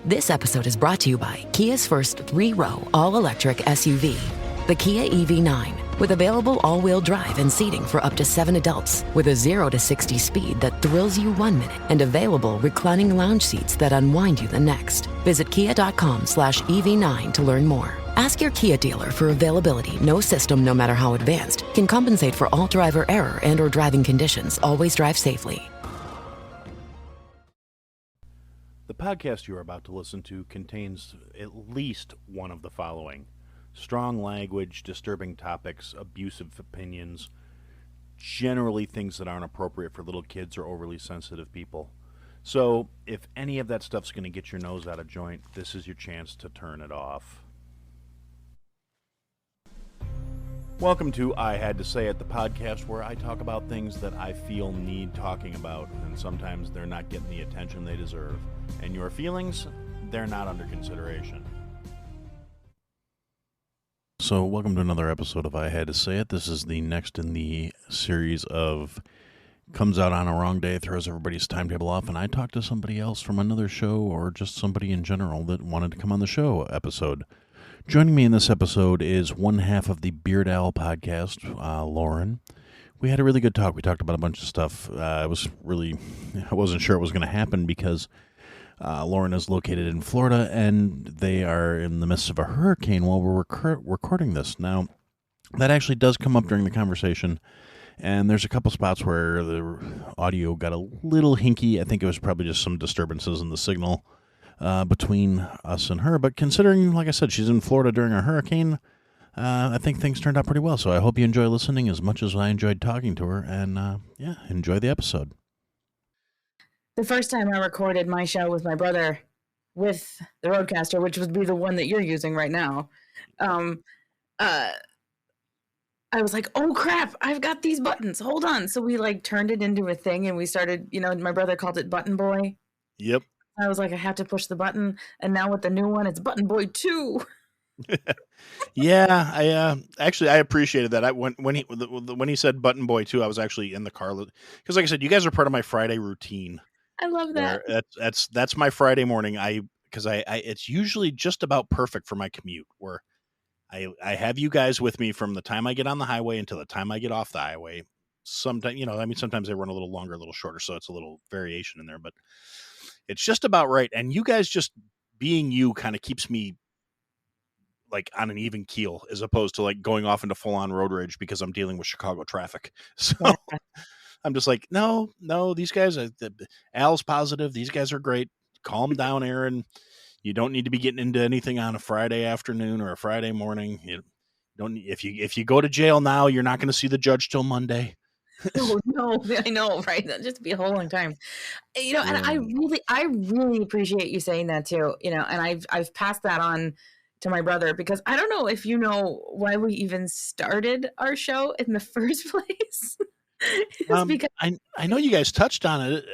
This episode is brought to you by Kia's first 3-row all-electric SUV, the Kia EV9, with available all-wheel drive and seating for up to 7 adults, with a 0 to 60 speed that thrills you 1 minute and available reclining lounge seats that unwind you the next. Visit kia.com/EV9 to learn more. Ask your Kia dealer for availability. No system, no matter how advanced, can compensate for all driver error and or driving conditions. Always drive safely. The podcast you are about to listen to contains at least one of the following: strong language, disturbing topics, abusive opinions, generally things that aren't appropriate for little kids or overly sensitive people. So if any of that stuff's going to get your nose out of joint, this is your chance to turn it off. Welcome to I Had to Say It, the podcast where I talk about things that I feel need talking about, and sometimes they're not getting the attention they deserve. And your feelings, they're not under consideration. So welcome to another episode of I Had to Say It. This is the next in the series of comes out on a wrong day, throws everybody's timetable off, and I talk to somebody else from another show or just somebody in general that wanted to come on the show episode. Joining me in this episode is one half of the Beard Owl podcast, Lauren. We had a really good talk. We talked about a bunch of stuff. I wasn't sure it was going to happen because Lauren is located in Florida, and they are in the midst of a hurricane while we're recording this. Now, that actually does come up during the conversation, and there's a couple spots where the audio got a little hinky. I think it was probably just some disturbances in the signal between us and her. But considering, like I said, she's in Florida during a hurricane, I think things turned out pretty well. So I hope you enjoy listening as much as I enjoyed talking to her, and enjoy the episode. The first time I recorded my show with my brother with the Rodecaster, which would be the one that you're using right now, I was like, oh crap, I've got these buttons. Hold on. So we turned it into a thing, and we started, my brother called it Button Boy. Yep. I was like, I have to push the button. And now with the new one, it's Button Boy 2. Yeah, I appreciated that. When he said Button Boy 2, I was actually in the car because, like I said, you guys are part of my Friday routine. I love that. That's my Friday morning. Because it's usually just about perfect for my commute, where I have you guys with me from the time I get on the highway until the time I get off the highway. Sometimes, sometimes they run a little longer, a little shorter, so it's a little variation in there, but it's just about right. And you guys just being you kind of keeps me on an even keel, as opposed to going off into full on road rage because I'm dealing with Chicago traffic. So yeah. I'm just like, no, these guys Al's positive. These guys are great. Calm down, Aaron. You don't need to be getting into anything on a Friday afternoon or a Friday morning. You don't. If you go to jail now, you're not going to see the judge till Monday. Oh no, I know, right? That'd just be a whole long time. Yeah. And I really appreciate you saying that too. And I've passed that on to my brother, because I don't know if you know why we even started our show in the first place. Because I know you guys touched on it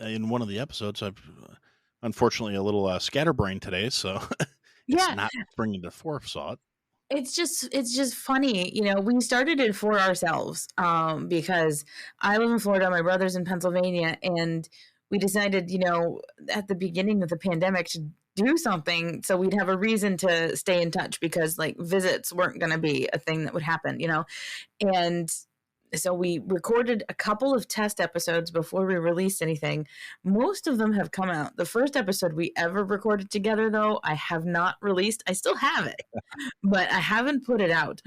in one of the episodes. I've unfortunately a little scatterbrained today, so it's not bringing to forethought. It's just funny, we started it for ourselves, because I live in Florida, my brother's in Pennsylvania, and we decided, at the beginning of the pandemic to do something so we'd have a reason to stay in touch, because visits weren't going to be a thing that would happen, and so we recorded a couple of test episodes before we released anything. Most of them have come out. The first episode we ever recorded together, though, I have not released. I still have it, but I haven't put it out.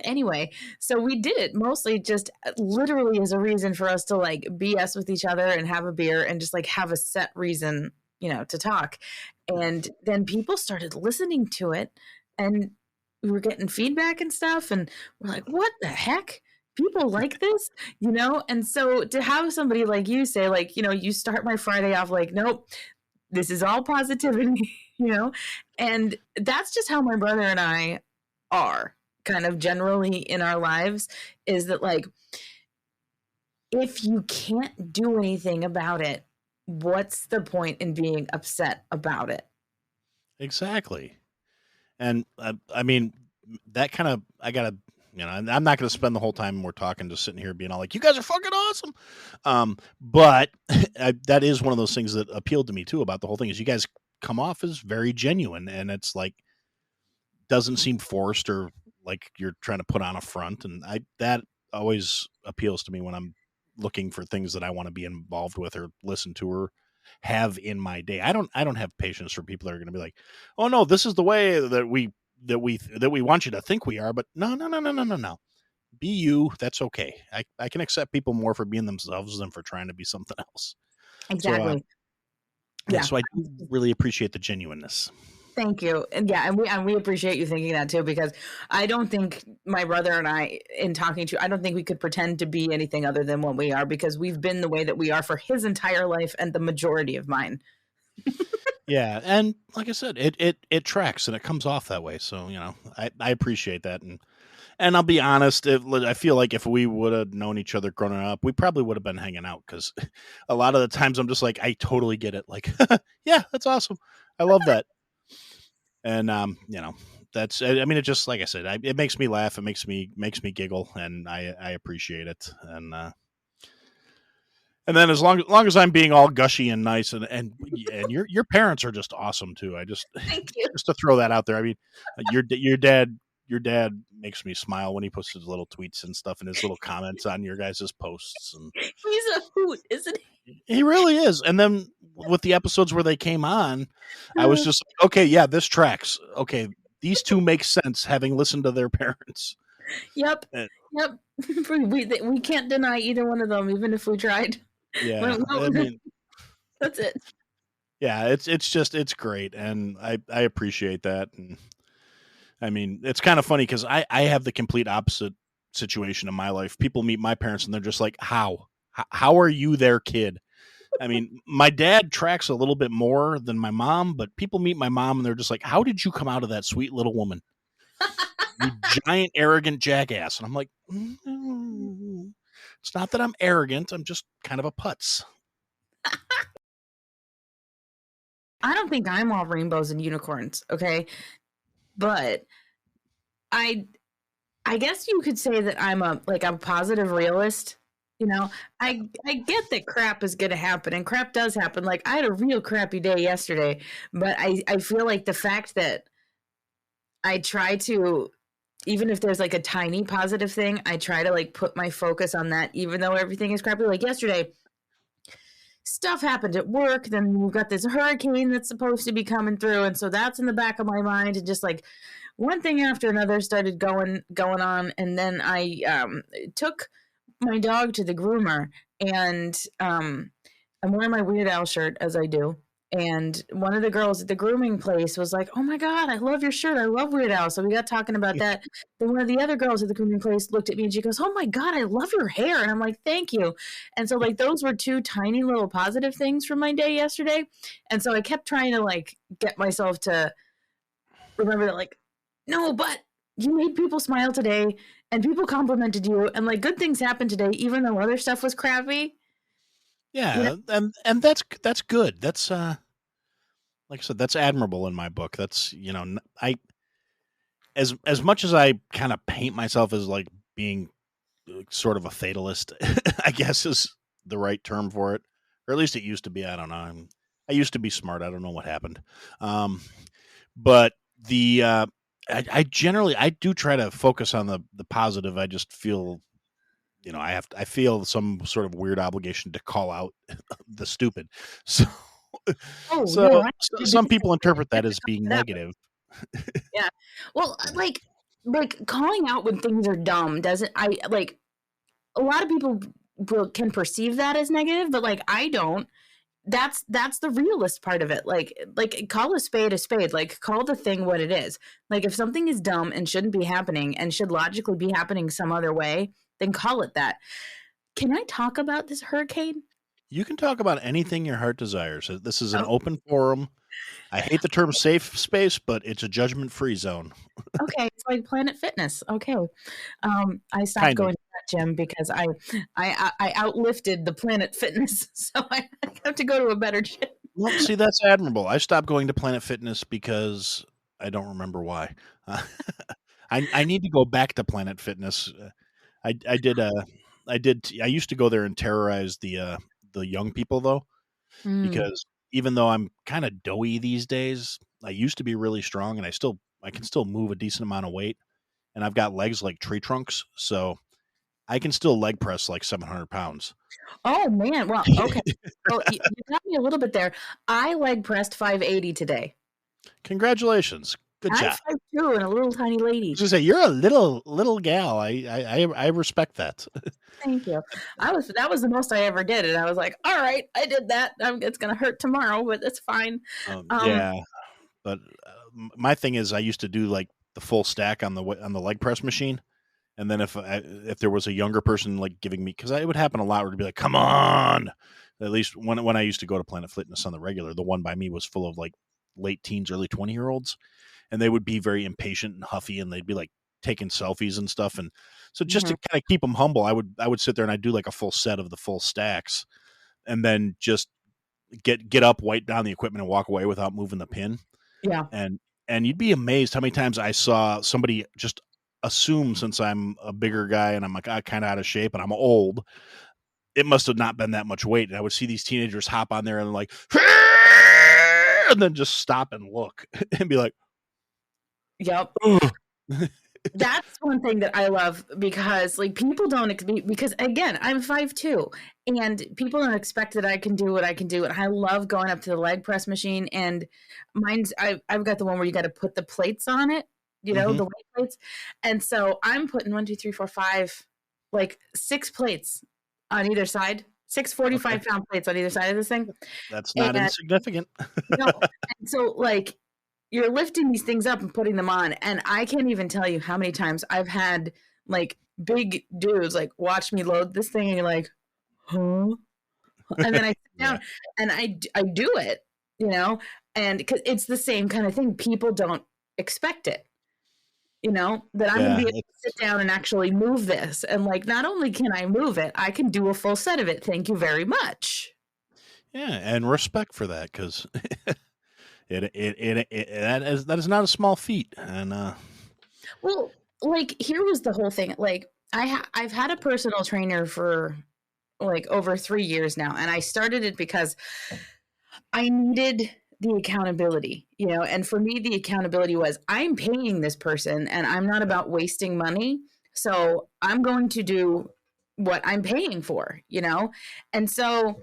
Anyway, so we did it mostly just literally as a reason for us to BS with each other and have a beer and just have a set reason, to talk. And then people started listening to it, and we were getting feedback and stuff, and we're like, what the heck? People like this, And so to have somebody like you say, you start my Friday off nope, this is all positivity, And that's just how my brother and I are kind of generally in our lives, is that if you can't do anything about it, what's the point in being upset about it? Exactly. And I mean, that kind of, I got to, and I'm not going to spend the whole time we're talking just sitting here being all like, "You guys are fucking awesome," but that is one of those things that appealed to me too about the whole thing is you guys come off as very genuine, and it's like doesn't seem forced or like you're trying to put on a front, and that always appeals to me when I'm looking for things that I want to be involved with or listen to or have in my day. I don't have patience for people that are going to be like, "Oh no, this is the way that we want you to think we are," but no, no, no, no, no, no, no. Be you. That's okay. I can accept people more for being themselves than for trying to be something else. So, Exactly. yeah, Yeah. so I do really appreciate the genuineness. Thank you. And yeah, and we appreciate you thinking that too, because I don't think my brother and I, in talking to you, I don't think we could pretend to be anything other than what we are, because we've been the way that we are for his entire life and the majority of mine. Yeah, and like I said, it tracks and it comes off that way. So I appreciate that, and I'll be honest. I feel like if we would have known each other growing up, we probably would have been hanging out because a lot of the times I'm just like, I totally get it. Like, yeah, that's awesome. I love that. And that's. I mean, it just like I said, it makes me laugh. It makes me giggle, and I appreciate it. And then as long as I'm being all gushy and nice, and your parents are just awesome too. I just Thank you. just to throw that out there. I mean, your dad makes me smile when he puts his little tweets and stuff and his little comments on your guys' posts, and He's a hoot, isn't he really is. And then with the episodes where they came on, I was he? just like, okay, yeah, this tracks. Okay, these two make sense having listened to their parents. Yep. And, Yep. We can't deny either one of them, even if we tried. yeah, Well, I mean, that's it. yeah, it's great, and I appreciate that. And I mean, it's kind of funny because I have the complete opposite situation in my life. People meet my parents and they're just like, how are you their kid? I mean, my dad tracks a little bit more than my mom, but people meet my mom and they're just like, how did you come out of that sweet little woman? You giant arrogant jackass. And I'm like, it's not that I'm arrogant. I'm just kind of a putz. I don't think I'm all rainbows and unicorns, okay? But I guess you could say that I'm a positive realist. I get that crap is going to happen, and crap does happen. Like, I had a real crappy day yesterday, but I feel like the fact that I try to, even if there's like a tiny positive thing, I try to like put my focus on that, even though everything is crappy. Like yesterday, stuff happened at work. Then we've got this hurricane that's supposed to be coming through, and so that's in the back of my mind. And just like one thing after another started going on, and then I took my dog to the groomer, and I'm wearing my Weird Al shirt as I do. And one of the girls at the grooming place was like, "Oh my God, I love your shirt. I love Weird Al." So we got talking about that. Then one of the other girls at the grooming place looked at me and she goes, "Oh my God, I love your hair." And I'm like, "Thank you." And so like those were two tiny little positive things from my day yesterday. And so I kept trying to like get myself to remember that, like, no, but you made people smile today and people complimented you and like good things happened today, even though other stuff was crappy. Yeah, and that's good. That's like I said, that's admirable in my book. That's I as much as I kind of paint myself as like being sort of a fatalist, I guess is the right term for it, or at least it used to be. I don't know. I used to be smart. I don't know what happened, but the I generally I do try to focus on the positive. I just feel I feel some sort of weird obligation to call out the stupid. So Oh, you're so right. some people interpret that as being negative. Yeah. Well, like calling out when things are dumb doesn't I like a lot of people can perceive that as negative, but like I don't. That's the realist part of it. Like call a spade a spade. Like call the thing what it is. Like if something is dumb and shouldn't be happening and should logically be happening some other way, then call it that. Can I talk about this hurricane? You can talk about anything your heart desires. This is an Oh, open forum. I hate the term safe space, but it's a judgment-free zone. okay. It's like Planet Fitness. Okay. I stopped Kind of. going to that gym because I outlifted the Planet Fitness, so I have to go to a better gym. Well, see, that's admirable. I stopped going to Planet Fitness because I don't remember why. Uh, I need to go back to Planet Fitness. I used to go there and terrorize the young people though, Mm. because even though I'm kind of doughy these days, I used to be really strong and I can still move a decent amount of weight and I've got legs like tree trunks. So I can still leg press like 700 pounds. Oh man. Well, okay. Well, you got me a little bit there. I leg pressed 580 today. Congratulations. Good I'm job. 5'2" and a little tiny I was lady. gonna say you're a little gal. I respect that. Thank you. That was the most I ever did, and I was like, all right, I did that. It's gonna hurt tomorrow, but it's fine. Yeah, but my thing is, I used to do like the full stack on the leg press machine, and then if there was a younger person like giving me, because it would happen a lot, where it'd be like, come on. At least when I used to go to Planet Fitness on the regular, the one by me was full of like late teens, early 20-year-olds, and they would be very impatient and huffy, and they'd be like taking selfies and stuff. And so just to Mhm. kind of keep them humble, I would sit there and I'd do like a full set of the full stacks, and then just get up, wipe down the equipment, and walk away without moving the pin. Yeah. And you'd be amazed how many times I saw somebody just assume, since I'm a bigger guy and I'm like kind of out of shape and I'm old, it must have not been that much weight. And I would see these teenagers hop on there and like, and then just stop and look and be like, Yep. ugh. That's one thing that I love because like people don't because again, I'm 5'2" and people don't expect that I can do what I can do. And I love going up to the leg press machine, and I've got the one where you got to put the plates on it, Mhm. the weight plates. And so I'm putting 1, 2, 3, 4, 5, like 6 plates on either side, 6 Okay. 45-pound plates on either side of this thing. That's not And insignificant. no, and so like you're lifting these things up and putting them on, and I can't even tell you how many times I've had like big dudes like watch me load this thing, and you're like, huh? And then I sit Yeah. down and I do it, you know, and because it's the same kind of thing. People don't expect it, that I'm going to Yeah. be able to sit down and actually move this, and like not only can I move it, I can do a full set of it. Thank you very much. Yeah. And respect for that, because that is not a small feat. And Well, like here was the whole thing. Like I've had a personal trainer for like over 3 years now, and I started it because I needed the accountability, and for me the accountability was I'm paying this person and I'm not about wasting money. So I'm going to do what I'm paying for, And so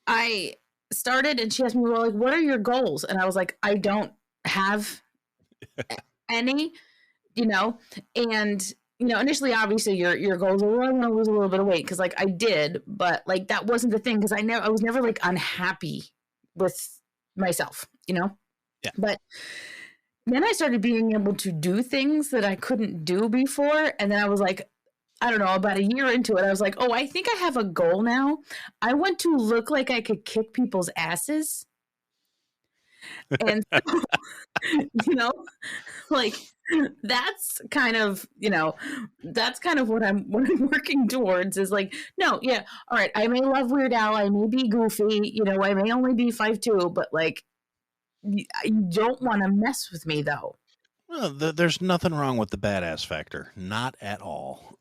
I started, and she asked me, well, like, what are your goals? And I was like, I don't have any, you know, and initially, obviously, your goals are, well, I want to lose a little bit of weight because, like, I did, but like that wasn't the thing because I was never like unhappy with myself. yeah. But then I started being able to do things that I couldn't do before, and then I was like, I don't know, about a year into it, I was like, oh, I think I have a goal now. I want to look like I could kick people's asses, and you know, like that's kind of what I'm working towards is like, no, yeah, all right, I may love Weird Al, I may be goofy, I may only be 5'2", but like you don't want to mess with me though. Well, there's nothing wrong with the badass factor. Not at all.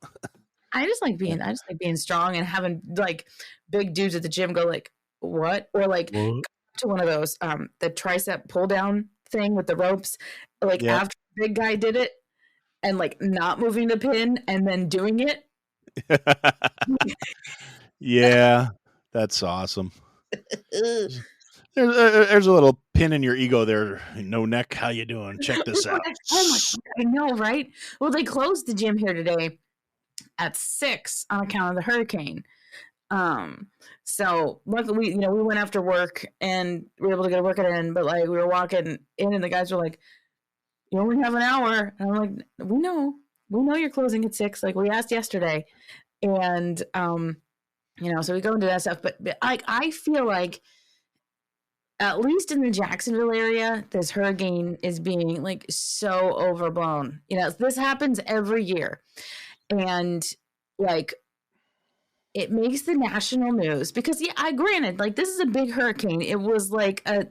I just like being strong and having like big dudes at the gym go like, what? Or like What? to one of those the tricep pull down thing with the ropes, like Yeah. after the big guy did it and like not moving the pin and then doing it. Yeah. That's awesome. There's a little pin in your ego there. No neck, how you doing? Check this out. Oh my God, I know, right? Well, they closed the gym here today at 6 on account of the hurricane. So luckily, we went after work and we were able to get a workout in, but like we were walking in and the guys were like, you only have an hour. And I'm like, we know you're closing at 6. Like we asked yesterday. And, so we go into that stuff, but like, I feel like at least in the Jacksonville area, this hurricane is being like so overblown. This happens every year. And like, it makes the national news because yeah, I granted, like this is a big hurricane. It was like a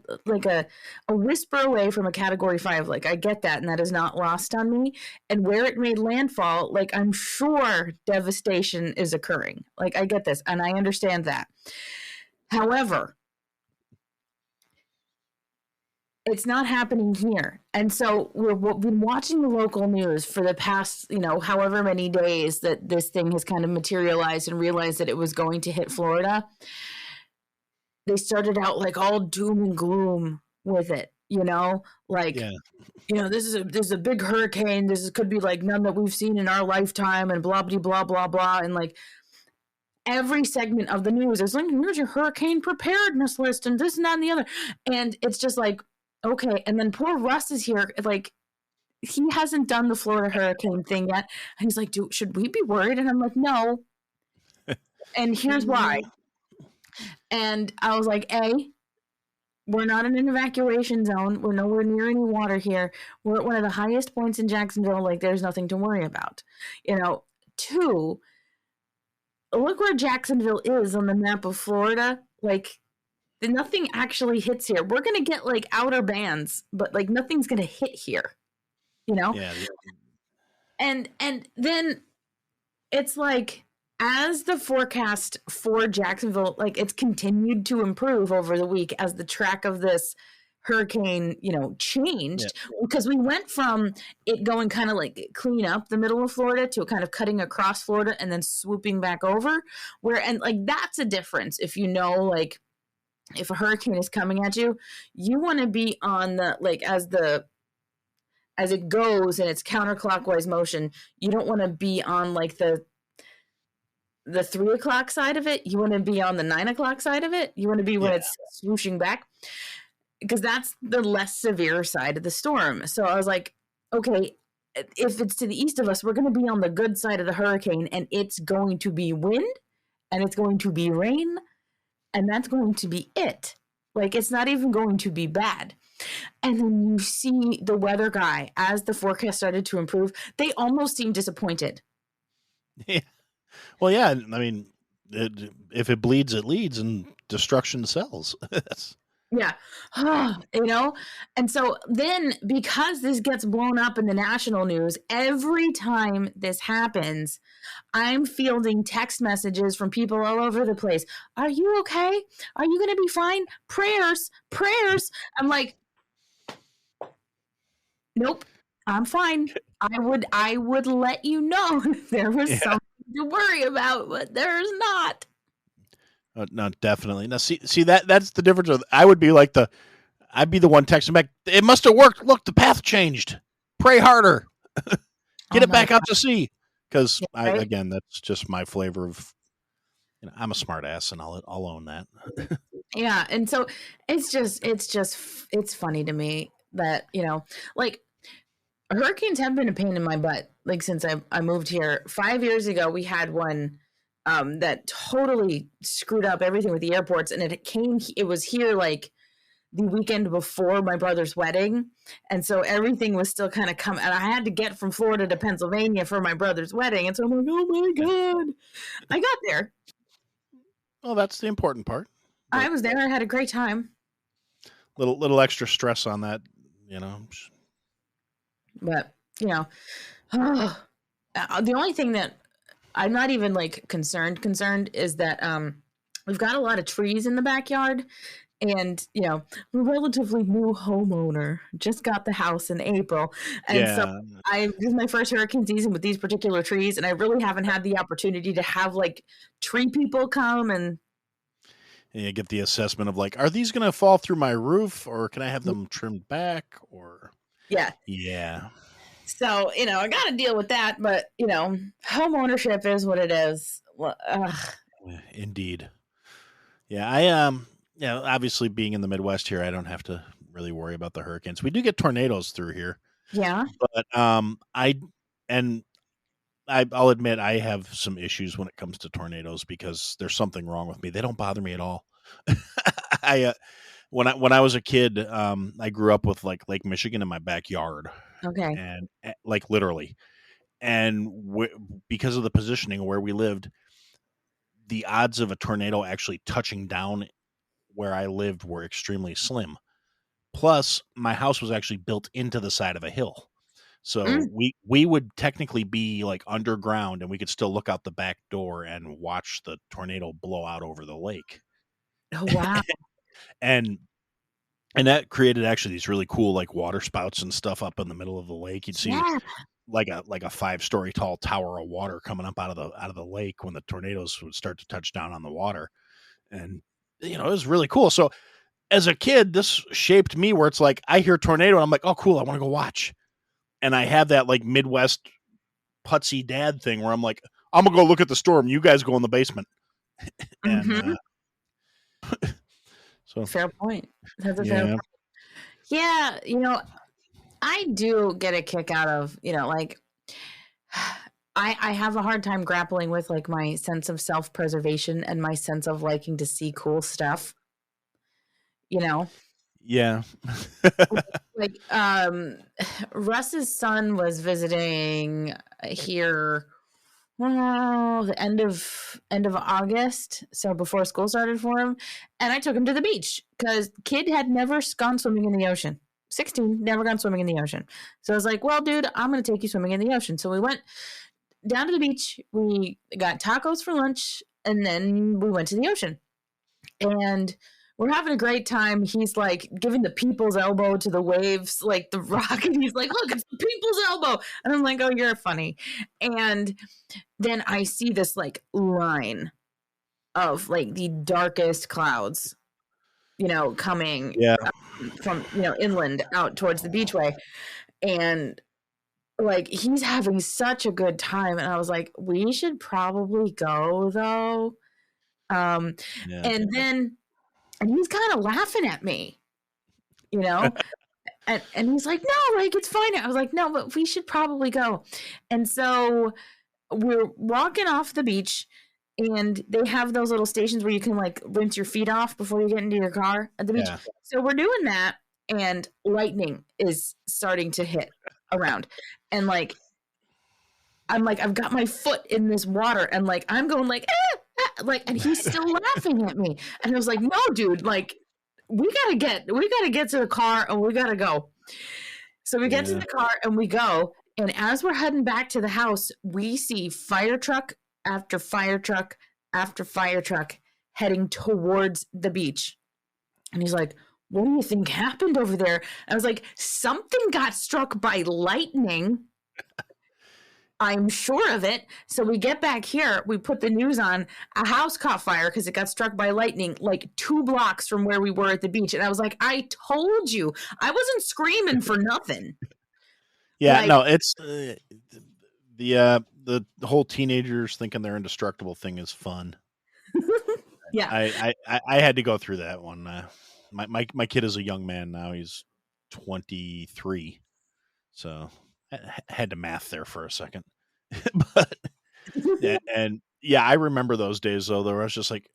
whisper away from a category 5. Like I get that, and that is not lost on me. And where it made landfall, like I'm sure devastation is occurring. Like I get this and I understand that. However, it's not happening here. And so we've been watching the local news for the past, however many days that this thing has kind of materialized and realized that it was going to hit Florida. They started out like all doom and gloom with it, like, this is a big hurricane. Could be like none that we've seen in our lifetime and blah, blah, blah, blah, blah. And like every segment of the news is like, here's your hurricane preparedness list and this and that and the other. And it's just like, okay. And then poor Russ is here. Like he hasn't done the Florida hurricane thing yet. And he's like, should we be worried? And I'm like, no. And here's why. And I was like, we're not in an evacuation zone. We're nowhere near any water here. We're at one of the highest points in Jacksonville. Like there's nothing to worry about. 2, look where Jacksonville is on the map of Florida. Like nothing actually hits here. We're going to get like outer bands, but like nothing's going to hit here, Yeah. And then it's like, as the forecast for Jacksonville, like it's continued to improve over the week as the track of this hurricane, changed, because we went from it going kind of like clean up the middle of Florida to kind of cutting across Florida and then swooping back over and like, that's a difference. If like if a hurricane is coming at you, you want to be on the, like, as it goes in its counterclockwise motion, you don't want to be on like the 3 o'clock side of it. You want to be on the 9 o'clock side of it. You want to be when it's swooshing back, because that's the less severe side of the storm. So I was like, okay, if it's to the east of us, we're going to be on the good side of the hurricane, and it's going to be wind and it's going to be rain, and that's going to be it. Like, it's not even going to be bad. And then you see the weather guy, as the forecast started to improve, they almost seemed disappointed. Yeah. Well, yeah. I mean, if it bleeds, it leads, and destruction sells. Yeah. And so then, because this gets blown up in the national news, every time this happens, I'm fielding text messages from people all over the place. Are you okay? Are you going to be fine? Prayers. I'm like, nope, I'm fine. I would let you know if there was something to worry about, but there's not. No, definitely. Now, see that's the difference. I'd be the one texting back. It must have worked. Look, the path changed. Pray harder. Get it back out to sea. Because again, that's just my flavor of. I'm a smart ass, and I'll own that. Yeah, and so it's funny to me that like hurricanes have been a pain in my butt. Like since I moved here 5 years ago, we had one. That totally screwed up everything with the airports. And it was here like the weekend before my brother's wedding. And so everything was still kind of coming. And I had to get from Florida to Pennsylvania for my brother's wedding. And so I'm like, oh my God. I got there. Well, that's the important part. But I was there. I had a great time. Little extra stress on that, But, the only thing that I'm not even like concerned is that we've got a lot of trees in the backyard, and we're a relatively new homeowner, just got the house in April, and so this is my first hurricane season with these particular trees, and I really haven't had the opportunity to have like tree people come and you get the assessment of like, are these going to fall through my roof, or can I have them trimmed back, or yeah. So, I got to deal with that, but, home ownership is what it is. Indeed. Yeah, obviously being in the Midwest here, I don't have to really worry about the hurricanes. We do get tornadoes through here. Yeah. But I'll admit I have some issues when it comes to tornadoes because there's something wrong with me. They don't bother me at all. When I was a kid, I grew up with like Lake Michigan in my backyard. Okay. And like literally, and because of the positioning of where we lived, the odds of a tornado actually touching down where I lived were extremely slim. Plus, my house was actually built into the side of a hill. So Mm. we would technically be like underground, and we could still look out the back door and watch the tornado blow out over the lake. Oh, wow. And that created actually these really cool like water spouts and stuff up in the middle of the lake. You'd see Yeah. like a 5-story tall tower of water coming up out of the lake when the tornadoes would start to touch down on the water. And it was really cool. So as a kid, this shaped me where it's like I hear tornado and I'm like, oh cool, I want to go watch. And I have that like Midwest putsy dad thing where I'm like, I'm gonna go look at the storm. You guys go in the basement. Mm-hmm. And so Fair point. That's a fair yeah, point. Yeah, I do get a kick out of, like I have a hard time grappling with like my sense of self-preservation and my sense of liking to see cool stuff, you know? yeah, Like Russ's son was visiting here the end of August, so before school started for him, and I took him to the beach because kid had never gone swimming in the ocean. 16, never gone swimming in the ocean. So I was like, well, dude, I'm going to take you swimming in the ocean. So we went down to the beach. We got tacos for lunch, and then we went to the ocean. And we're having a great time. He's like giving the people's elbow to the waves, like the rock. And he's like, look, it's the people's elbow. And I'm like, oh, you're funny. And then I see this like line of like the darkest clouds, coming yeah, from, inland out towards the beachway. And like he's having such a good time. And I was like, we should probably go though. yeah. And he's kind of laughing at me, and he's like, no, like it's fine. I was like, no, but we should probably go. And so we're walking off the beach, and they have those little stations where you can like rinse your feet off before you get into your car at the beach. Yeah. So we're doing that, and lightning is starting to hit around. And like, I'm like, I've got my foot in this water, and like, I'm going like, like, and he's still laughing at me. And I was like, no, dude, like, we gotta get to the car, and we gotta go. So we get to the car, and we go. And as we're heading back to the house, we see fire truck after fire truck after fire truck heading towards the beach. And he's like, what do you think happened over there? I was like, something got struck by lightning. I'm sure of it. So we get back here, we put the news on, a house caught fire because it got struck by lightning like 2 blocks from where we were at the beach. And I was like, I told you, I wasn't screaming for nothing. Yeah, like, no, it's the whole teenagers thinking they're indestructible thing is fun. Yeah. I had to go through that one. My kid is a young man now. He's 23. So I had to math there for a second. But yeah, and yeah, I remember those days though. There was just like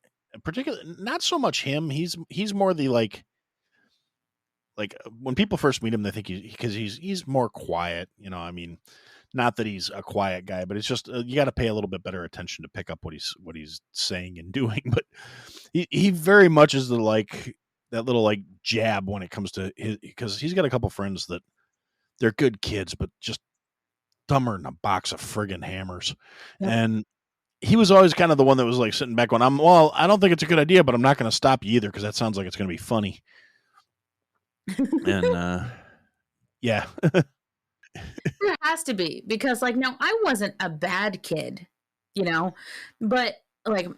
particularly not so much him. He's more the like when people first meet him, they think he's more quiet. I mean, not that he's a quiet guy, but it's just you got to pay a little bit better attention to pick up what he's saying and doing. But he very much is that little like jab when it comes to his, because he's got a couple friends that they're good kids, but just dumber than a box of friggin' hammers. Yep. And he was always kind of the one that was like sitting back going, I don't think it's a good idea, but I'm not going to stop you either because that sounds like it's going to be funny. And yeah. There has to be, because like, no, I wasn't a bad kid, but like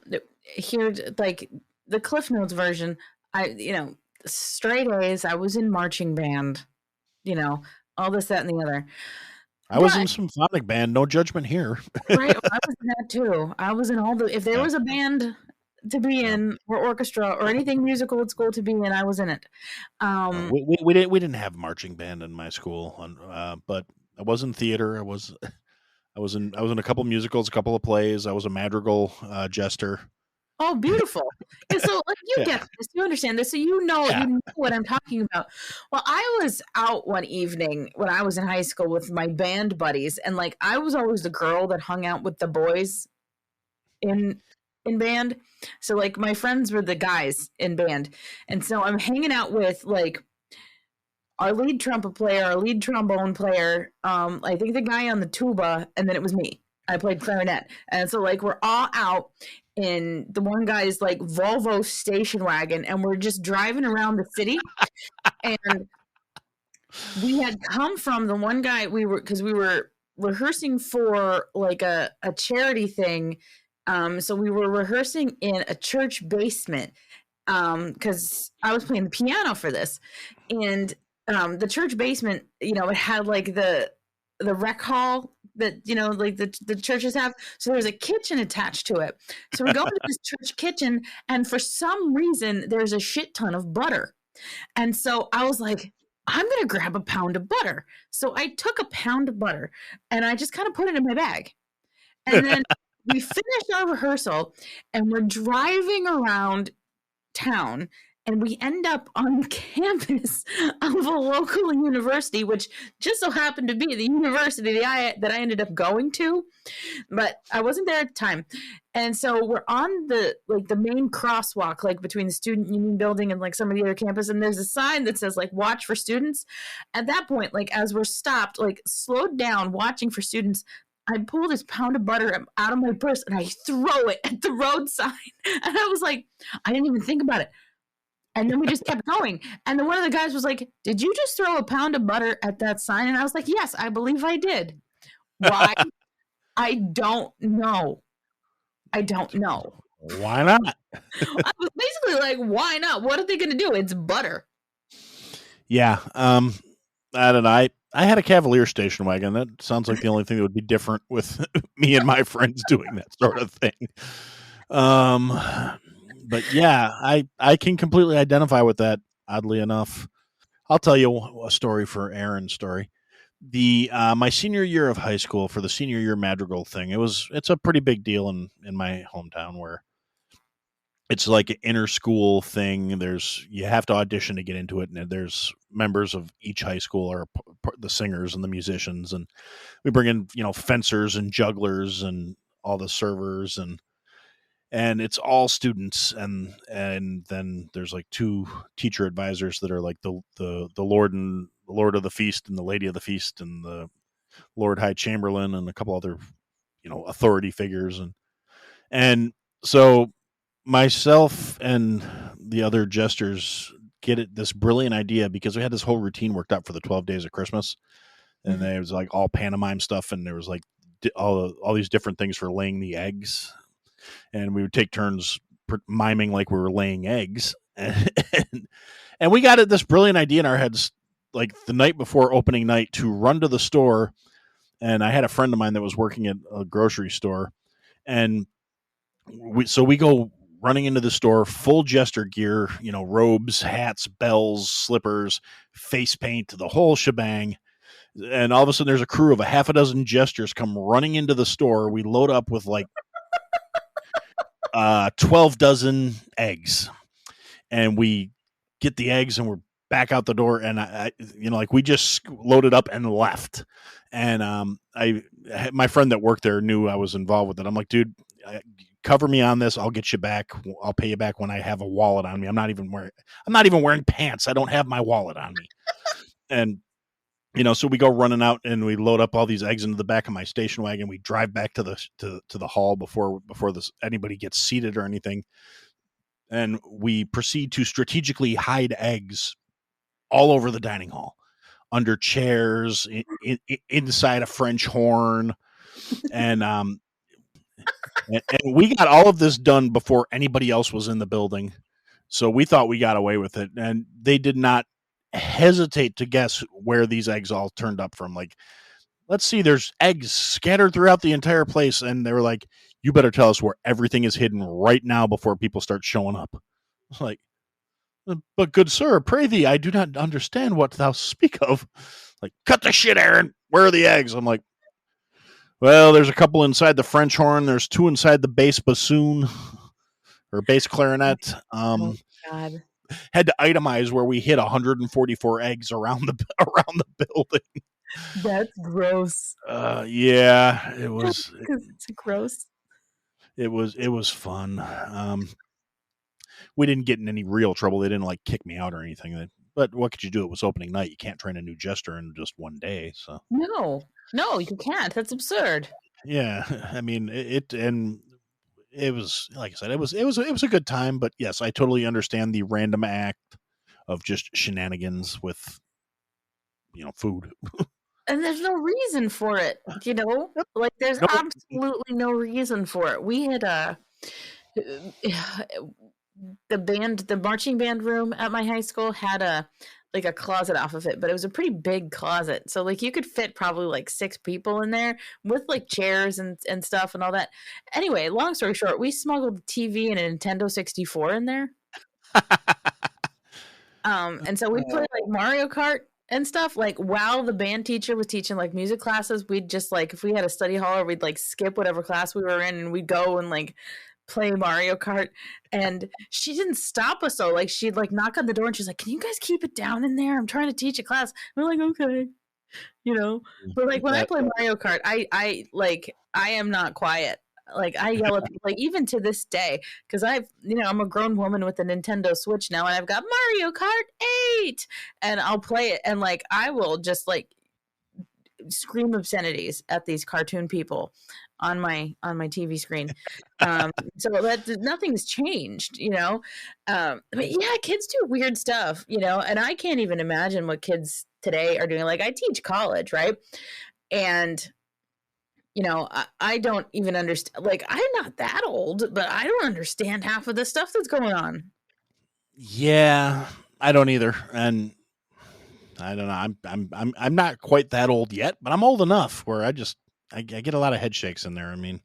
here, like the Cliff Notes version, straight A's, I was in marching band, all this, that, and the other. I was in symphonic band, no judgment here. Right, I was in that too. I was in all the, if there was a band to be in, or orchestra or anything musical at school to be in, I was in it. We didn't have marching band in my school, but I was in theater. I was in a couple musicals, a couple of plays. I was a madrigal jester. Oh, beautiful. And so like you get this, you understand this, so you know what I'm talking about. Well, I was out one evening when I was in high school with my band buddies, and like I was always the girl that hung out with the boys in in band. So like my friends were the guys in band. And so I'm hanging out with like our lead trumpet player, our lead trombone player, I think the guy on the tuba, and then it was me. I played clarinet. And so like we're all out in the one guy's like Volvo station wagon, and we're just driving around the city. And we had come from the one guy we were rehearsing for like a charity thing. So we were rehearsing in a church basement because I was playing the piano for this. And the church basement, you know, it had like the rec hall that, you know, like the churches have. So there's a kitchen attached to it. So we go into this church kitchen, and for some reason there's a shit ton of butter. And so I was like, I'm going to grab a pound of butter. So I took a pound of butter and I just kind of put it in my bag. And then we finished our rehearsal and we're driving around town, and we end up on campus of a local university, which just so happened to be the university that I ended up going to, but I wasn't there at the time. And so we're on the main crosswalk, like between the student union building and like some of the other campus, and there's a sign that says like watch for students. At that point, like as we're stopped, like slowed down, watching for students, I pull this pound of butter out of my purse and I throw it at the road sign. And I was like, I didn't even think about it. And then we just kept going. And then one of the guys was like, did you just throw a pound of butter at that sign? And I was like, yes, I believe I did. Why? I don't know. I don't know. Why not? I was basically like, why not? What are they going to do? It's butter. Yeah. I don't know. I had a Cavalier station wagon. That sounds like the only thing that would be different with me and my friends doing that sort of thing. But yeah, I can completely identify with that. Oddly enough, I'll tell you a story for Aaron's story. My senior year of high school, for the senior year madrigal thing, it's a pretty big deal in my hometown, where it's like an inter school thing. You have to audition to get into it, and there's members of each high school are the singers and the musicians, and we bring in, you know, fencers and jugglers and all the servers, and it's all students, and then there's like two teacher advisors that are like the Lord of the Feast and the Lady of the Feast and the Lord High Chamberlain and a couple other, you know, authority figures, and so myself and the other jesters get this brilliant idea, because we had this whole routine worked out for the 12 days of Christmas, and there was like all pantomime stuff, and there was like all these different things for laying the eggs, and we would take turns miming like we were laying eggs, and we got this brilliant idea in our heads, like the night before opening night, to run to the store. And I had a friend of mine that was working at a grocery store, and we go running into the store, full jester gear, you know, robes, hats, bells, slippers, face paint, the whole shebang. And all of a sudden there's a crew of a half a dozen jesters come running into the store. We load up with like 12 dozen eggs, and we get the eggs, and we're back out the door. And I you know, like we just loaded up and left. And my friend that worked there knew I was involved with it. I'm like, dude, cover me on this. I'll get you back. I'll pay you back when I have a wallet on me. I'm not even wearing pants. I don't have my wallet on me. And, you know, so we go running out and we load up all these eggs into the back of my station wagon. We drive back to the hall before anybody gets seated or anything. And we proceed to strategically hide eggs all over the dining hall, under chairs, inside a French horn. And we got all of this done before anybody else was in the building. So we thought we got away with it. And they did not hesitate to guess where these eggs all turned up from. Like, let's see, there's eggs scattered throughout the entire place. And they were like, you better tell us where everything is hidden right now before people start showing up. It's like, but good sir, pray thee, I do not understand what thou speak of. Like, cut the shit, Aaron. Where are the eggs? I'm like, well, there's a couple inside the French horn. There's two inside the bass bassoon or bass clarinet. Oh, God. Had to itemize where we hit 144 eggs around the building. That's gross. Yeah, it was. It's gross. it was fun. We didn't get in any real trouble. They didn't like kick me out or anything. But what could you do? It was opening night. You can't train a new jester in just one day. So No, no, you can't. That's absurd. yeah, I mean and it was like I said, it was a good time. But yes, I totally understand the random act of just shenanigans with food. And there's no reason for it, you know? Yep. Like there's No. absolutely no reason for it. We had the marching band room at my high school had a closet off of it, but it was a pretty big closet. So like you could fit probably like 6 people in there with like chairs and stuff and all that. Anyway, long story short, we smuggled the TV and a Nintendo 64 in there. And so we'd play like Mario Kart and stuff. Like while the band teacher was teaching like music classes, we'd just like if we had a study hall, or we'd like skip whatever class we were in, and we'd go and like play Mario Kart. And she didn't stop us though. Like she'd like knock on the door and she's like, "Can you guys keep it down in there? I'm trying to teach a class." We're like, "Okay." You know, but like when I play Mario Kart, I am not quiet. Like I yell at people, like even to this day, because I'm a grown woman with a Nintendo Switch now, and I've got Mario Kart 8, and I'll play it, and like I will just like scream obscenities at these cartoon people on my TV screen. So that nothing's changed, you know. I mean, yeah, kids do weird stuff, you know, and I can't even imagine what kids today are doing. Like I teach college, right? And I don't even understand. Like I'm not that old, but I don't understand half of the stuff that's going on. Yeah, I don't either, and I don't know. I'm not quite that old yet, but I'm old enough where I get a lot of head shakes in there. I mean,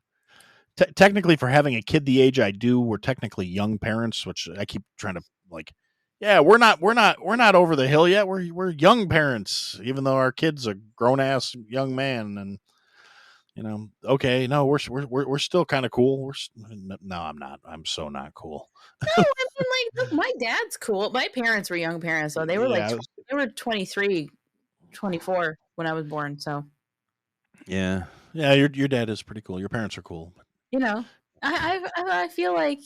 technically, for having a kid the age I do, we're technically young parents, which I keep trying to like. Yeah, we're not over the hill yet. We're young parents, even though our kid's a grown ass young man, and okay, no, we're still kind of cool. No, I'm not. I'm so not cool. No, I mean, like, look, my dad's cool. My parents were young parents, so they were like, Yeah, they were 23, 24 when I was born. So, yeah, yeah. Your dad is pretty cool. Your parents are cool. you know, I feel like,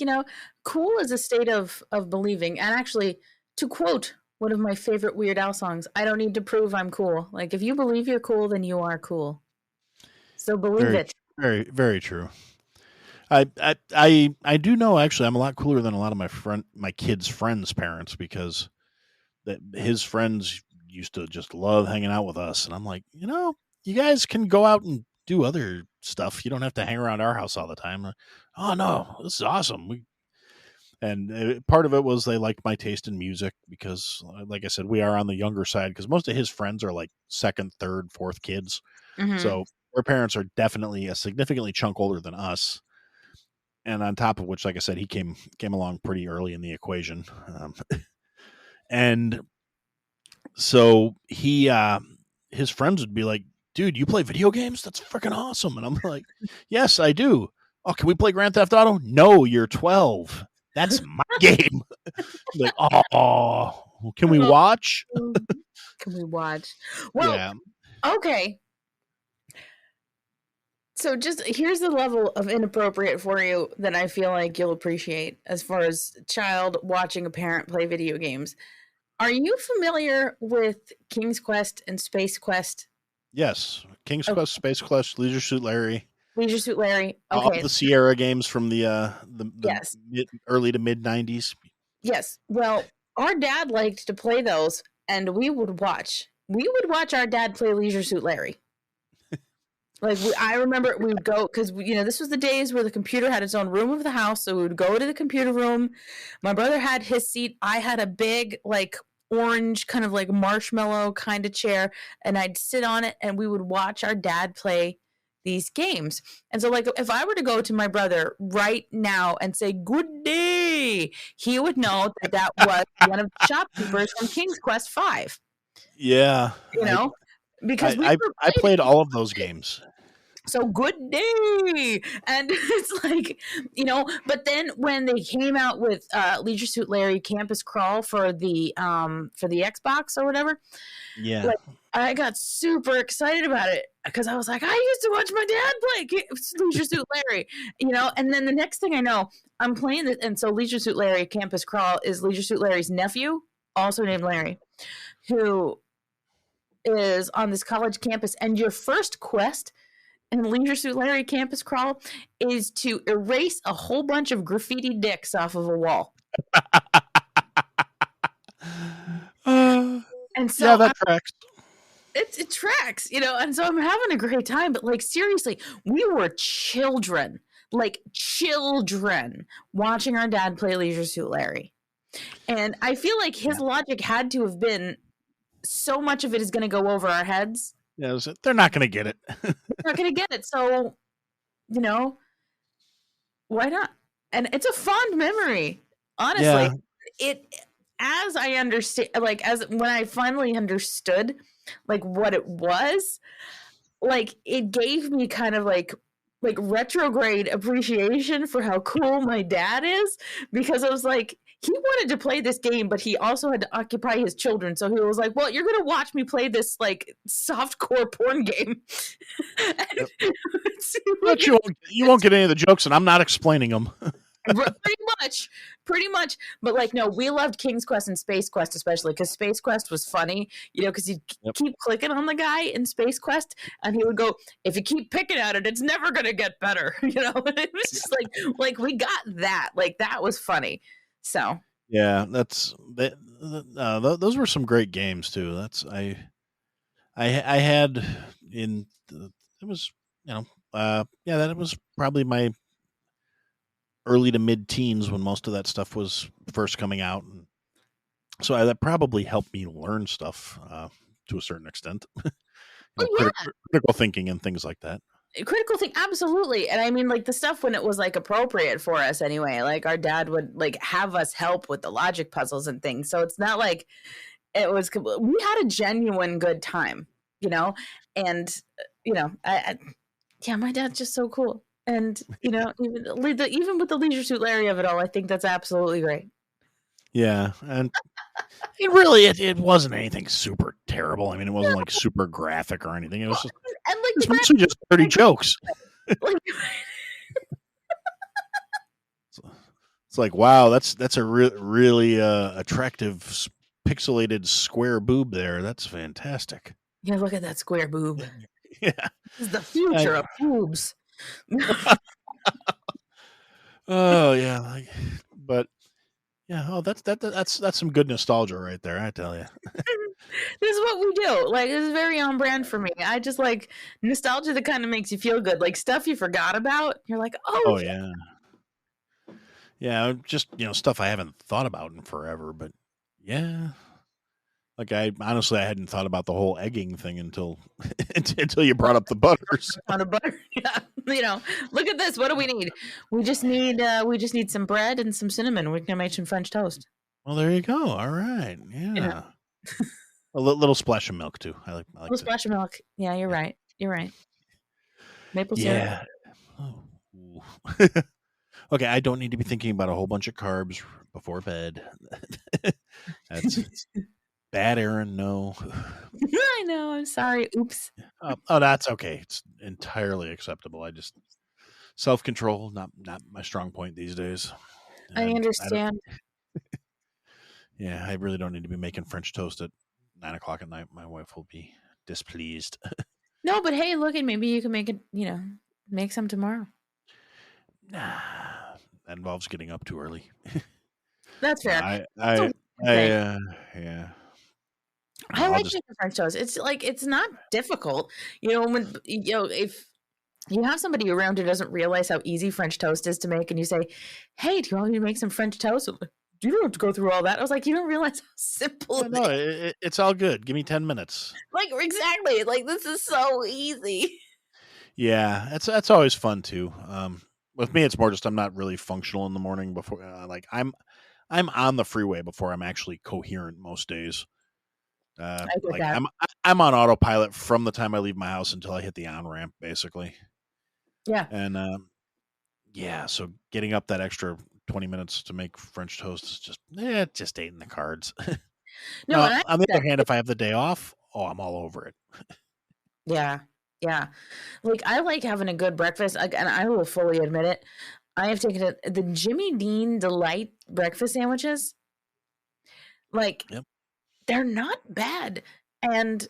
cool is a state of believing. And actually, to quote one of my favorite Weird Al songs, I don't need to prove I'm cool. Like, if you believe you're cool, then you are cool. So believe Very, it. very, very true. I do know actually I'm a lot cooler than a lot of my kids' friends' parents because his friends used to just love hanging out with us, and I'm like, you guys can go out and do other stuff. You don't have to hang around our house all the time. Oh no, this is awesome. Part of it was they liked my taste in music because, like I said, we are on the younger side because most of his friends are like second, third, fourth kids. Mm-hmm. So their parents are definitely a significantly chunk older than us. And on top of which, like I said, he came along pretty early in the equation. And so his friends would be like, "Dude, you play video games? That's freaking awesome." And I'm like, "Yes, I do." "Oh, can we play Grand Theft Auto?" "No, you're 12. That's my game." Like, "Oh, can we watch?" Can we watch? Well, Yeah. okay. So just here's the level of inappropriate for you that I feel like you'll appreciate as far as child watching a parent play video games. Are you familiar with King's Quest and Space Quest? Yes. King's Oh, Quest, Space Quest, Leisure Suit Larry, Leisure Suit Larry. all Okay. the Sierra games from the Yes. early to mid 90s. Yes. Well, our dad liked to play those, and we would watch. We would watch our dad play Leisure Suit Larry. Like I remember we would go because this was the days where the computer had its own room of the house, so we would go to the computer room. My brother had his seat. I had a big like orange kind of like marshmallow kind of chair, and I'd sit on it, and we would watch our dad play these games. And so like if I were to go to my brother right now and say good day, he would know that was one of the shopkeepers from King's Quest 5. Yeah. Because we I were played all of those games. So good day. And it's like, but then when they came out with Leisure Suit Larry Campus Crawl for the Xbox or whatever, Yeah. like I got super excited about it because I was like, I used to watch my dad play Leisure Suit Larry, and then the next thing I know, I'm playing it. And so Leisure Suit Larry Campus Crawl is Leisure Suit Larry's nephew, also named Larry, who is on this college campus. And your first quest in Leisure Suit Larry Campus Crawl is to erase a whole bunch of graffiti dicks off of a wall. And so yeah, that tracks. It tracks, and so I'm having a great time. But like seriously, we were children, watching our dad play Leisure Suit Larry. And I feel like his logic had to have been so much of it is going to go over our heads. Yeah, they're not going to get it. They're not going to get it. So, why not? And it's a fond memory, honestly. Yeah. As I understand, as when I finally understood, what it was, it gave me kind of like retrograde appreciation for how cool my dad is, because I was like, he wanted to play this game, but he also had to occupy his children. So he was like, well, you're going to watch me play this softcore porn game. Yep. But you won't get any of the jokes, and I'm not explaining them. Pretty much. But no, we loved King's Quest and Space Quest, especially because Space Quest was funny, because you'd keep clicking on the guy in Space Quest and he would go, if you keep picking at it, it's never going to get better. It was just we got that. That was funny. So yeah, those were some great games too. I had in it was that was probably my early to mid teens when most of that stuff was first coming out, and so that probably helped me learn stuff to a certain extent. Critical thinking and things like that. Critical thing, absolutely. And I mean, the stuff when it was appropriate for us anyway, our dad would have us help with the logic puzzles and things. So it's not like it was, we had a genuine good time, and my dad's just so cool. And even with the Leisure Suit Larry of it all, I think that's absolutely great. Yeah, and it wasn't anything super terrible. I mean, it wasn't super graphic or anything. It was just it's mostly just dirty jokes. It's like, wow, that's a really attractive pixelated square boob there. That's fantastic. Yeah, look at that square boob. Yeah, this is the future of boobs. Oh yeah, but yeah, oh that's some good nostalgia right there, I tell you. This is what we do. This is very on brand for me. I just like nostalgia that kind of makes you feel good, stuff you forgot about. You're like, oh yeah. Yeah, just stuff I haven't thought about in forever, but yeah. I honestly hadn't thought about the whole egging thing until you brought up the butters. On a butter, yeah. Look at this. What do we need? We just need some bread and some cinnamon. We can make some French toast. Well, there you go. All right, yeah. A little splash of milk too. I like a little splash of milk. Yeah, you're right. You're right. Maple syrup. Yeah. Oh. Okay, I don't need to be thinking about a whole bunch of carbs before bed. That's bad, Aaron. No. I know. I'm sorry. Oops. Oh, that's okay. It's entirely acceptable. I just self-control, not my strong point these days. I understand. Yeah, I really don't need to be making French toast at 9:00 at night. My wife will be displeased. No, but hey, look at maybe you can make it. Make some tomorrow. Nah, that involves getting up too early. That's fair. Yeah. I like making French toast. It's it's not difficult. When if you have somebody around who doesn't realize how easy French toast is to make, and you say, "Hey, do you want me to make some French toast?" You don't have to go through all that. I was like, you don't realize how simple. No, it's all good. Give me 10 minutes. Exactly. This is so easy. Yeah, that's always fun too. With me, it's more just I'm not really functional in the morning before. I'm on the freeway before I'm actually coherent most days. I'm on autopilot from the time I leave my house until I hit the on ramp, basically. Yeah. And yeah, so getting up that extra 20 minutes to make French toast is just, it just ain't in the cards. No, and Now, I on the that other hand, if I have the day off, oh, I'm all over it. yeah. Yeah. Like, I like having a good breakfast, and I will fully admit it. I have taken the Jimmy Dean Delight breakfast sandwiches, like, Yep. they're not bad, and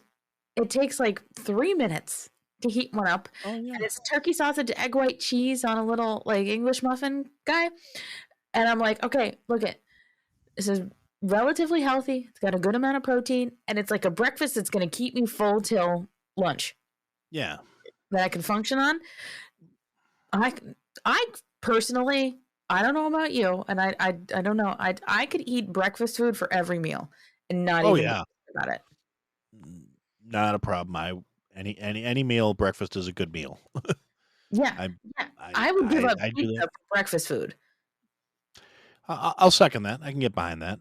it takes, like, 3 minutes to heat one up, Oh, and yeah. it's turkey sausage, egg white cheese on a little, like, English muffin guy, and I'm like, "Okay, look it. This is relatively healthy, it's got a good amount of protein, and it's like a breakfast that's gonna keep me full till lunch Yeah. that I can function on." I I personally, I don't know about you, and I don't know. I could eat breakfast food for every meal and not Oh, even yeah. about it. Not a problem. Any meal, breakfast is a good meal. Yeah, I yeah. I I would give up I do pizza that. for breakfast food. I'll second that. I can get behind that.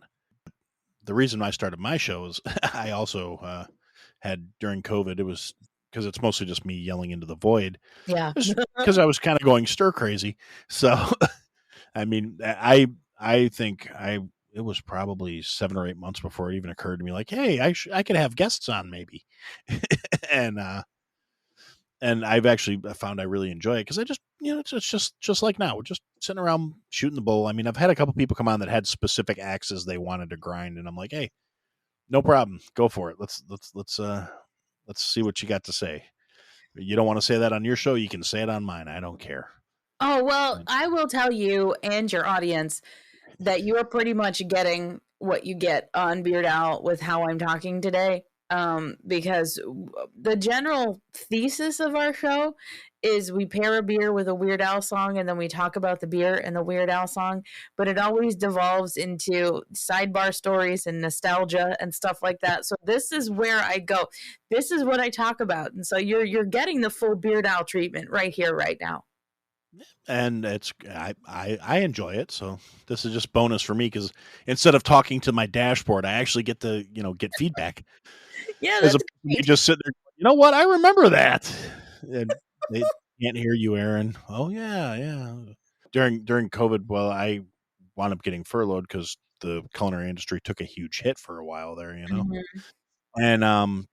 The reason I started my show is I also had during COVID. It was because it's mostly just me yelling into the void. Yeah. Just because I was kind of going stir crazy. So I mean, I think it was probably 7 or 8 months before it even occurred to me, like, hey, I could have guests on maybe, and I've actually found I really enjoy it because I just it's just like now we're just sitting around shooting the bull. I mean, I've had a couple people come on that had specific axes they wanted to grind, and I'm like, hey, no problem, go for it. Let's see what you got to say. You don't want to say that on your show, you can say it on mine. I don't care. Oh, well, And I will tell you and your audience that you are pretty much getting what you get on Beard Owl with how I'm talking today. Because the general thesis of our show is we pair a beer with a Weird Al song and then we talk about the beer and the Weird Al song, but it always devolves into sidebar stories and nostalgia and stuff like that. So this is where I go. This is what I talk about. And so you're getting the full Beard Al treatment right here, right now. it's I enjoy it. So this is just bonus for me because instead of talking to my dashboard, I actually get to get feedback Yeah, as a that's me great. just sitting there. You know what? I remember that, and they can't hear you, Aaron. Oh yeah, yeah. During COVID, well, I wound up getting furloughed because the culinary industry took a huge hit for a while there. Mhm. And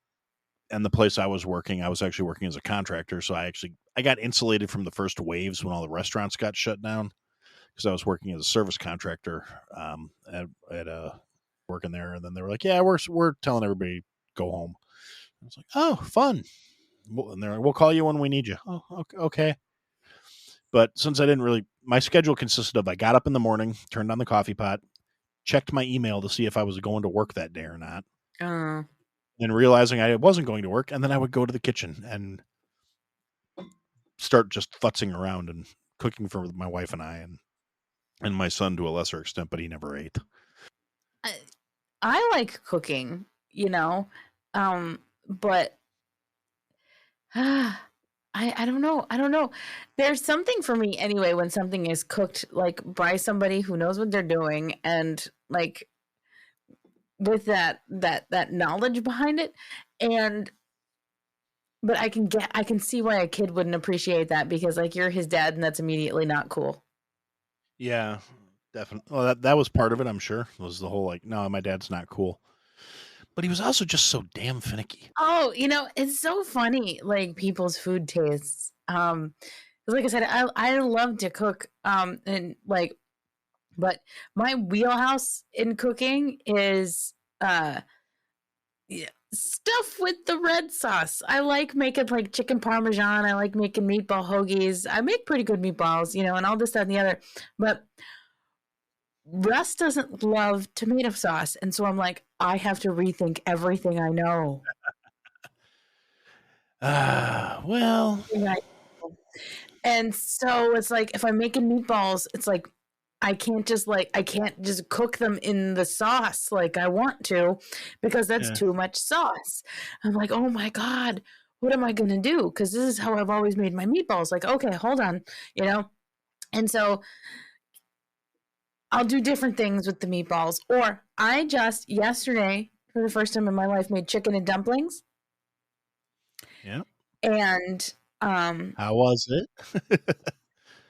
and the place I was working, I was actually working as a contractor, so I got insulated from the first waves when all the restaurants got shut down because I was working as a service contractor at a working there, and then they were like, "Yeah, we're telling everybody go home." I was like, "Oh, fun!" And they're like, "We'll call you when we need you." Oh, okay. Okay. But since I didn't really, my schedule consisted of I got up in the morning, turned on the coffee pot, checked my email to see if I was going to work that day or not, Uh, and realizing I wasn't going to work, and then I would go to the kitchen and start just futzing around and cooking for my wife and I and my son to a lesser extent, but he never ate. I, I like cooking, but I don't know. I don't know. There's something for me anyway when something is cooked like by somebody who knows what they're doing and like with that knowledge behind it. And but I can see why a kid wouldn't appreciate that because like you're his dad and that's immediately not cool. Yeah, definitely. Well, that was part of it. I'm sure was the whole like, no, my dad's not cool, but he was also just so damn finicky. Oh, it's so funny, like people's food tastes. 'Cause like I said, I love to cook. And like, but my wheelhouse in cooking is yeah, stuff with the red sauce. I like making like chicken parmesan. I like making meatball hoagies. I make pretty good meatballs, and all this, that, and the other. But Russ doesn't love tomato sauce, and so I'm like, I have to rethink everything I know. Well, Everything I And so it's like if I'm making meatballs, it's like I can't just cook them in the sauce like I want to because that's yeah. too much sauce. I'm like, "Oh my god, what am I going to do?" Cuz this is how I've always made my meatballs. Like, "Okay, hold on," you know? And so I'll do different things with the meatballs or I just yesterday for the first time in my life made chicken and dumplings Yeah. and Um, How was it?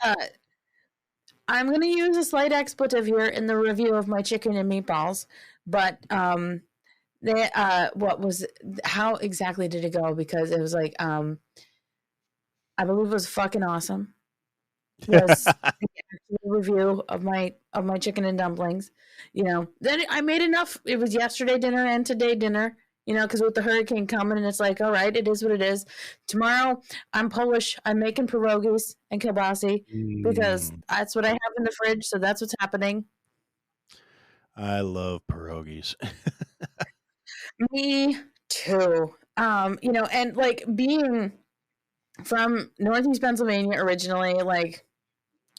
uh, I'm going to use a slight expletive here in the review of my chicken and meatballs, but they what was how exactly did it go? Because it was like I believe it was fucking awesome. Was the actual review of my chicken and dumplings. Then I made enough. It was yesterday dinner and today dinner. Because with the hurricane coming, and it's like, all right, it is what it is. Tomorrow, I'm Polish. I'm making pierogies and kielbasi because Mm, that's what I have in the fridge. So that's what's happening. I love pierogies. Me too. And like being from Northeast Pennsylvania originally, like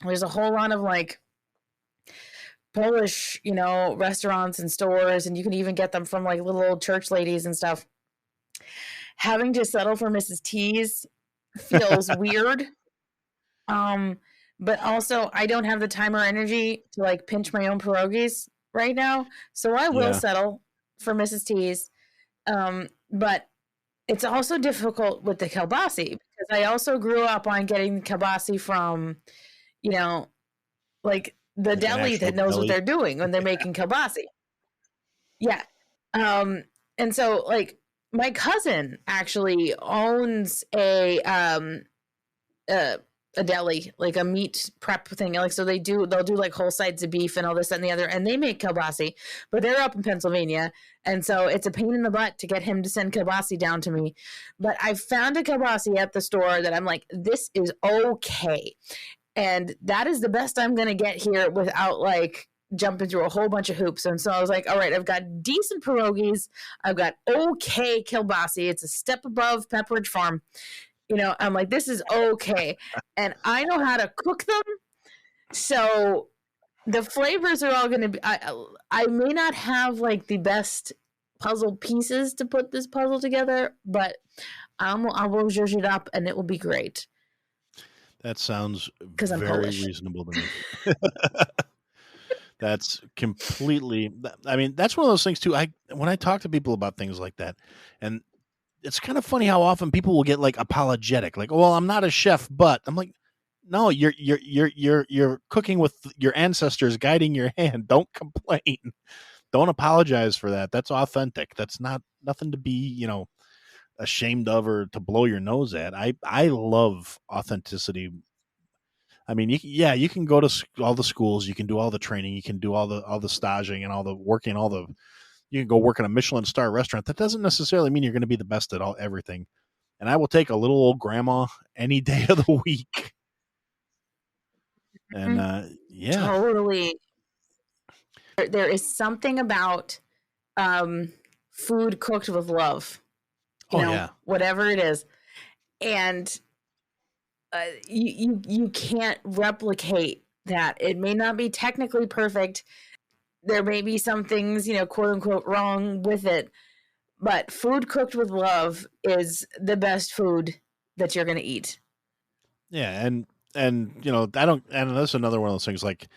there's a whole lot of like Polish, restaurants and stores, and you can even get them from like little old church ladies and stuff. Having to settle for Mrs. T's feels weird. Um, but also I don't have the time or energy to like pinch my own pierogies right now. So I will Yeah. settle for Mrs. T's. But it's also difficult with the kielbasi because I also grew up on getting kielbasi from, you know, like the Like an deli actual that knows what deli. they're doing when they're making kielbasi. Yeah. Um, and so like my cousin actually owns uh, a deli, like a meat prep thing. Like so they'll do like whole sides of beef and all this and the other, and they make kielbasi, but they're up in Pennsylvania. And so it's a pain in the butt to get him to send kielbasi down to me. But I found a kielbasi at the store that I'm like, this is okay. And that is the best I'm gonna get here without like jumping through a whole bunch of hoops. And so I was like, all right, I've got decent pierogies. I've got okay kielbasi. It's a step above Pepperidge Farm. I'm like, this is okay. And I know how to cook them. So the flavors are all going to be, I may not have like the best puzzle pieces to put this puzzle together, but I will zhuzh it up and it will be great That sounds because I'm very Polish. reasonable to me. That's completely. I mean, that's one of those things too. When I talk to people about things like that, and it's kind of funny how often people will get like apologetic, like, "Well, I'm not a chef, but," I'm like, "No, you're cooking with your ancestors guiding your hand. Don't complain. Don't apologize for that. That's authentic. That's not nothing to be, ashamed of or to blow your nose at. I love authenticity. I mean, you can go to all the schools, you can do all the training, you can do all the staging and all the working, you can go work in a Michelin star restaurant. That doesn't necessarily mean you're going to be the best at everything. And I will take a little old grandma any day of the week. And Mhm. yeah, Totally. There is something about food cooked with love, oh yeah, whatever it is. And you can't replicate that. It may not be technically perfect. There may be some things, quote unquote, wrong with it, but food cooked with love is the best food that you're going to eat. yeah, and I don't, and that's another one of those things like.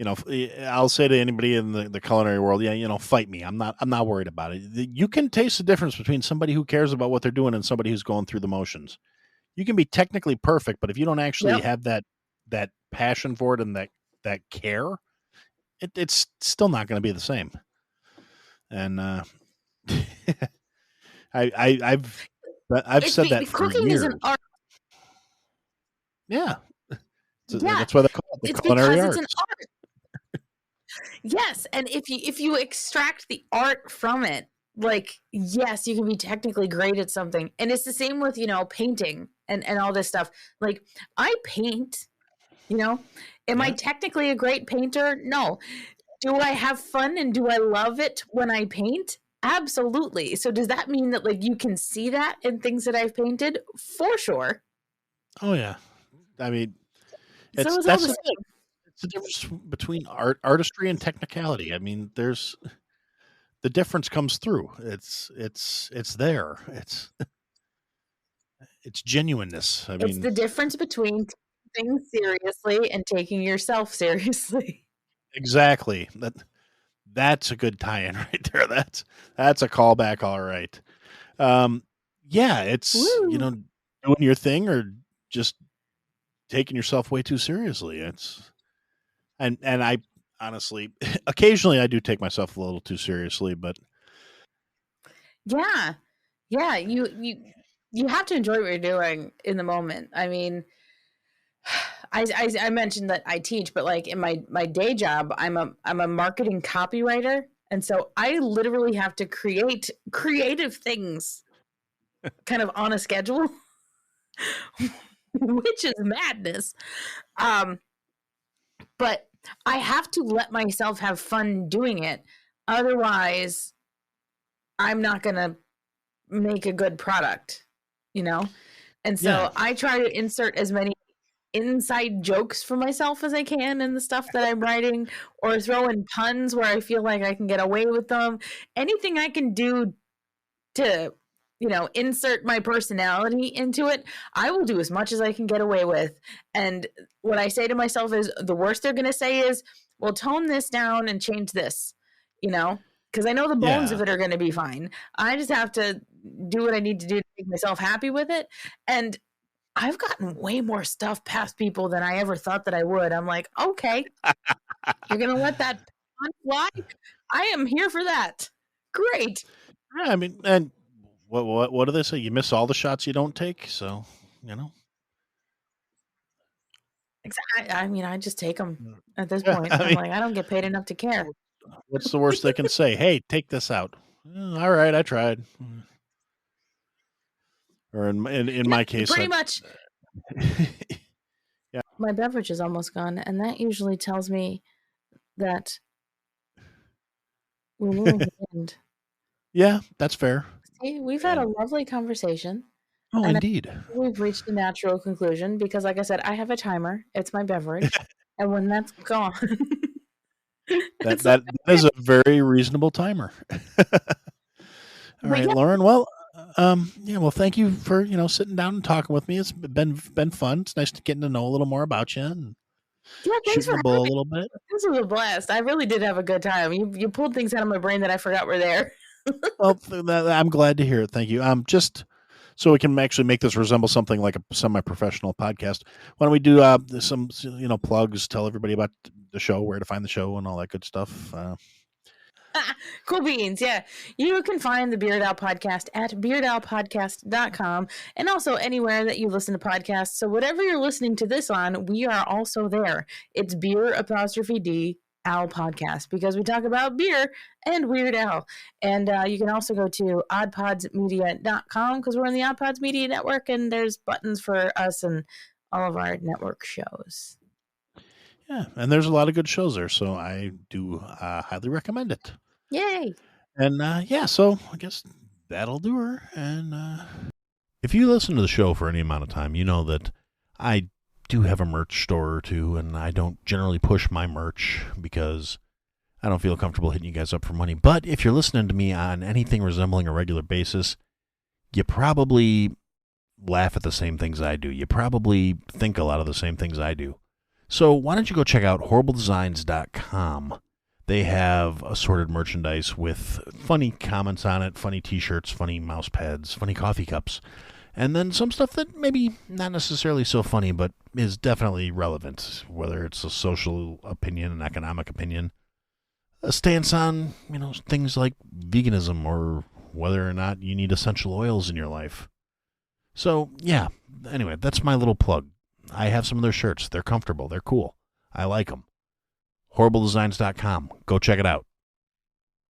I'll say to anybody in the culinary world, yeah, fight me. I'm not worried about it. You can taste the difference between somebody who cares about what they're doing and somebody who's going through the motions. You can be technically perfect, but if you don't actually Yep. have that passion for it and that care, it's still not going to be the same. And I I've said that for Cooking is an years. art. Yeah, Yeah, that's why they call it the it's culinary because it's an arts. art. Yes, and if you extract the art from it, like yes, you can be technically great at something. And it's the same with, painting and all this stuff. Like I paint, you know. Am I Yeah. technically a great painter? No. Do I have fun and do I love it when I paint? Absolutely. So does that mean that like you can see that in things that I've painted? For sure. Oh yeah. I mean, So it's all that's the the same. thing. It's the difference between artistry and technicality. I mean, there's the difference comes through. It's there. It's genuineness. I It's mean, the difference between taking things seriously and taking yourself seriously. exactly. That's a good tie-in right there. That's a callback. All right. Um, yeah, it's Woo. doing your thing or just taking yourself way too seriously. And I honestly, occasionally I do take myself a little too seriously, but Yeah. Yeah, you have to enjoy what you're doing in the moment. I mean, I mentioned that I teach, but like in my day job, I'm a marketing copywriter, and so I literally have to create creative things kind of on a schedule, which is madness. Um, but I have to let myself have fun doing it. Otherwise, I'm not going to make a good product, you know? And yeah, so I try to insert as many inside jokes for myself as I can in the stuff that I'm writing, or throw in puns where I feel like I can get away with them. Anything I can do to, insert my personality into it, I will do as much as I can get away with. And what I say to myself is the worst they're going to say is, well, tone this down and change this, because I know the bones yeah. of it are going to be fine. I just have to do what I need to do to make myself happy with it. And I've gotten way more stuff past people than I ever thought that I would. I'm like, okay, you're going to let that pun fly? I am here for that. Great. Yeah, I mean, and what do they say? You miss all the shots you don't take. So you know, I mean, I just take them at this yeah. point. I I'm mean, like, I don't get paid enough to care. what's the worst they can say? Hey, take this out. All right, I tried. Or in Yeah, my case, pretty much. yeah, My beverage is almost gone, and that usually tells me that we're nearing the end. yeah, that's fair. See, we've had a And lovely conversation, oh, and I indeed. think we've reached a natural conclusion because, like I said, I have a timer. It's my beverage, and when that's gone, That it's like, that is a very reasonable timer. All but right, yeah, Lauren. Well, yeah. Well, thank you for sitting down and talking with me. It's been fun. It's nice to getting to know a little more about you and yeah. Thanks shooting for the having bull a me. little bit. This was a blast. I really did have a good time. You pulled things out of my brain that I forgot were there. Well, I'm glad to hear it. Thank you. Just so we can actually make this resemble something like a semi-professional podcast. Why don't we do some plugs? Tell everybody about the show, where to find the show, and all that good stuff. Cool beans. Yeah. You can find the Beard Owl Podcast at beardowlpodcast.com and also anywhere that you listen to podcasts. So whatever you're listening to this on, we are also there. It's beer apostrophe D Owl Podcast because we talk about beer and Weird Al. And you can also go to oddpodsmedia.com because we're in the Odd Pods Media Network and there's buttons for us and all of our network shows. Yeah, and there's a lot of good shows there, so I do highly recommend it. Yay. And yeah, so I guess that'll do her. And if you listen to the show for any amount of time, you know that I do have a merch store or two, and I don't generally push my merch because I don't feel comfortable hitting you guys up for money. But if you're listening to me on anything resembling a regular basis, you probably laugh at the same things I do. You probably think a lot of the same things I do. So why don't you go check out horribledesigns.com. They have assorted merchandise with funny comments on it, funny t-shirts, funny mouse pads, funny coffee cups, and then some stuff that maybe not necessarily so funny, but is definitely relevant, whether it's a social opinion, an economic opinion, a stance on, things like veganism or whether or not you need essential oils in your life. So, yeah, anyway, that's my little plug. I have some of their shirts. They're comfortable. They're cool. I like them. HorribleDesigns.com. Go check it out.